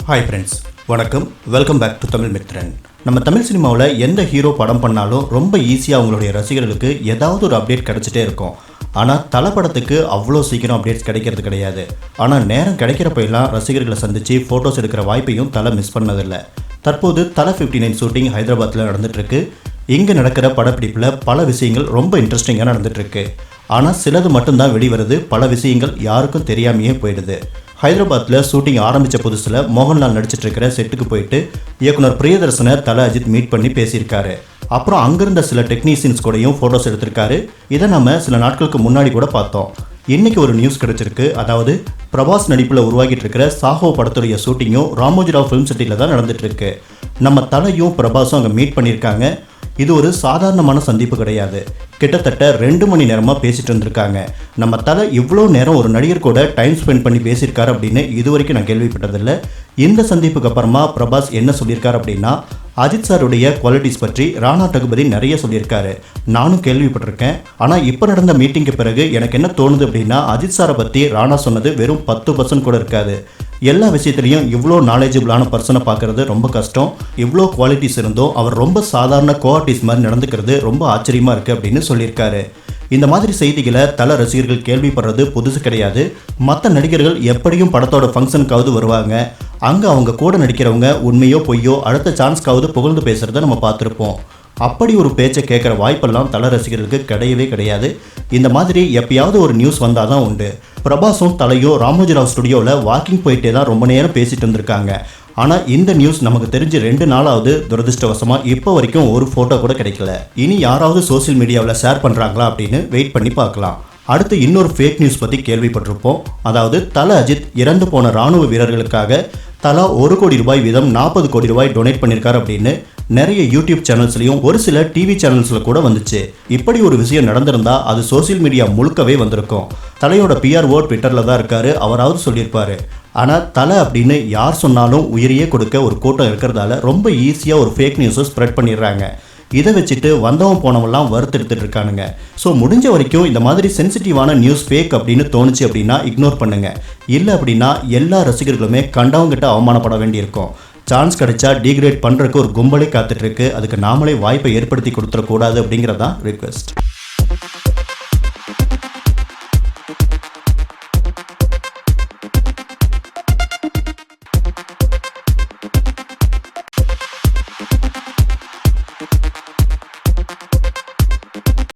Hi friends, வணக்கம். Welcome back to Tamil Mithran. நம்ம தமிழ் சினிமாவில் எந்த ஹீரோ படம் பண்ணாலும் ரொம்ப ஈஸியாக அவங்களுடைய ரசிகர்களுக்கு ஏதாவது ஒரு அப்டேட் கிடச்சிட்டே இருக்கும். ஆனால் தலை படத்துக்கு அவ்வளோ சீக்கிரம் அப்டேட்ஸ் கிடைக்கிறது கிடையாது. ஆனால் நேரம் கிடைக்கிறப்ப எல்லாம் ரசிகர்களை சந்தித்து ஃபோட்டோஸ் எடுக்கிற வாய்ப்பையும் தலை மிஸ் பண்ணதில்லை. தற்போது தலை 59 ஷூட்டிங் ஹைதராபாத்தில் நடந்துகிட்ருக்கு. இங்கே நடக்கிற படப்பிடிப்பில் பல விஷயங்கள் ரொம்ப இன்ட்ரெஸ்டிங்காக நடந்துகிட்ருக்கு. ஆனால் சிலது மட்டும்தான் வெளிவருது, பல விஷயங்கள் யாருக்கும் தெரியாமையே போயிடுது. ஹைதராபாத்தில் ஷூட்டிங் ஆரம்பித்த புதுசில் மோகன்லால் நடிச்சிட்டு இருக்கிற செட்டுக்கு போயிட்டு இயக்குனர் பிரியதர்சனை தலை அஜித் மீட் பண்ணி பேசியிருக்காரு. அப்புறம் அங்கிருந்த சில டெக்னீஷியன்ஸ் கூடயும் ஃபோட்டோஸ் எடுத்திருக்காரு. இதை நம்ம சில நாட்களுக்கு முன்னாடி கூட பார்த்தோம். இன்றைக்கி ஒரு நியூஸ் கிடச்சிருக்கு. அதாவது பிரபாஸ் நடிப்பில் உருவாகிட்டு இருக்கிற சாஹோ படத்துடைய ஷூட்டிங்கும் ராமோஜிராவ் ஃபிலிம் சிட்டியில் தான் நடந்துகிட்ருக்கு. நம்ம தலையும் பிரபாஸும் அங்கே மீட் பண்ணியிருக்காங்க. இது ஒரு சாதாரணமான சந்திப்பு கிடையாது. கிட்டத்தட்ட 2 மணி நேரமாக பேசிட்டு இருந்திருக்காங்க. நம்ம தலை இவ்வளோ நேரம் ஒரு நடிகர் கூட டைம் ஸ்பெண்ட் பண்ணி பேசியிருக்காரு அப்படின்னு இது வரைக்கும் நான் கேள்விப்பட்டதில்லை. இந்த சந்திப்புக்கு அப்புறமா பிரபாஸ் என்ன சொல்லியிருக்காரு அப்படின்னா, அஜித் சாருடைய குவாலிட்டிஸ் பற்றி ராணா டகுபதி நிறைய சொல்லியிருக்காரு. நானும் கேள்விப்பட்டிருக்கேன். ஆனால் இப்போ நடந்த மீட்டிங்க்கு பிறகு எனக்கு என்ன தோணுது அப்படின்னா, அஜித் சாரை பற்றி ராணா சொன்னது வெறும் 10% கூட இருக்காது. எல்லா விஷயத்துலையும் இவ்வளோ நாலேஜபிளான பர்சனை பார்க்குறது ரொம்ப கஷ்டம். இவ்வளோ குவாலிட்டிஸ் இருந்தும் அவர் ரொம்ப சாதாரண கோஆர்டிஸ்ட் மாதிரி நடந்துக்கிறது ரொம்ப ஆச்சரியமாக இருக்குது அப்படின்னு சொல்லியிருக்காரு. இந்த மாதிரி செய்திகளை தல ரசிகர்கள் கேள்விப்படுறது புதுசு கிடையாது. மற்ற நடிகர்கள் எப்படியும் படத்தோட ஃபங்க்ஷனுக்காவது வருவாங்க. அங்கே அவங்க கூட நடிக்கிறவங்க உண்மையோ பொய்யோ அடுத்த சான்ஸ்க்காவது புகழ்ந்து பேசுகிறத நம்ம பார்த்துருப்போம். அப்படி ஒரு பேச்சை கேட்குற வாய்ப்பெல்லாம் தல ரசிகர்களுக்கு கிடையவே கிடையாது. இந்த மாதிரி எப்பயாவது ஒரு நியூஸ் வந்தால் தான் உண்டு. பிரபாஸும் தலையும் ராமோஜிராவ் ஸ்டுடியோவில் வாக்கிங் போயிட்டே தான் ரொம்ப நேரம் பேசிட்டு இருந்திருக்காங்க. ஆனால் இந்த நியூஸ் நமக்கு தெரிஞ்சு 2 நாளாவது துரதிருஷ்டவசமாக இப்போ வரைக்கும் ஒரு ஃபோட்டோ கூட கிடைக்கல. இனி யாராவது சோசியல் மீடியாவில் ஷேர் பண்ணுறாங்களா அப்படின்னு வெயிட் பண்ணி பார்க்கலாம். அடுத்து இன்னொரு ஃபேக் நியூஸ் பற்றி கேள்விப்பட்டிருப்போம். அதாவது தல அஜித் இறந்து போன இராணுவ வீரர்களுக்காக தலா 1 கோடி ரூபாய் வீதம் 40 கோடி ரூபாய் டொனேட் பண்ணியிருக்காரு அப்படின்னு நிறைய யூடியூப் சேனல்ஸ்லையும் ஒரு சில டிவி சேனல்ஸில் கூட வந்துச்சு. இப்படி ஒரு விஷயம் நடந்திருந்தா அது சோசியல் மீடியா முழுக்கவே வந்திருக்கும். தலையோட பிஆர்ஓ ட்விட்டரில் தான் இருக்காரு, அவராவது சொல்லியிருப்பாரு. ஆனால் தலை அப்படின்னு யார் சொன்னாலும் உயிரியே கொடுக்க ஒரு கூட்டம் இருக்கிறதால ரொம்ப ஈஸியாக ஒரு ஃபேக் நியூஸை ஸ்ப்ரெட் பண்ணிடுறாங்க. இதை வச்சுட்டு வந்தவன் போனவெல்லாம் வறுத்தெடுத்துட்டு இருக்கானுங்க. ஸோ முடிஞ்ச வரைக்கும் இந்த மாதிரி சென்சிட்டிவான நியூஸ் ஃபேக் அப்படின்னு தோணுச்சு அப்படின்னா இக்னோர் பண்ணுங்க. இல்லை அப்படின்னா எல்லா ரசிகர்களுமே கண்டவங்கிட்ட அவமானப்பட வேண்டியிருக்கும். சான்ஸ் கிடைச்சா டீக்ரேட் பண்ணுறதுக்கு ஒரு கும்பலே காத்துட்ருக்கு. அதுக்கு நாமளே வாய்ப்பை ஏற்படுத்தி கொடுத்துடக்கூடாது அப்படிங்கிறதான் ரிக்வெஸ்ட்.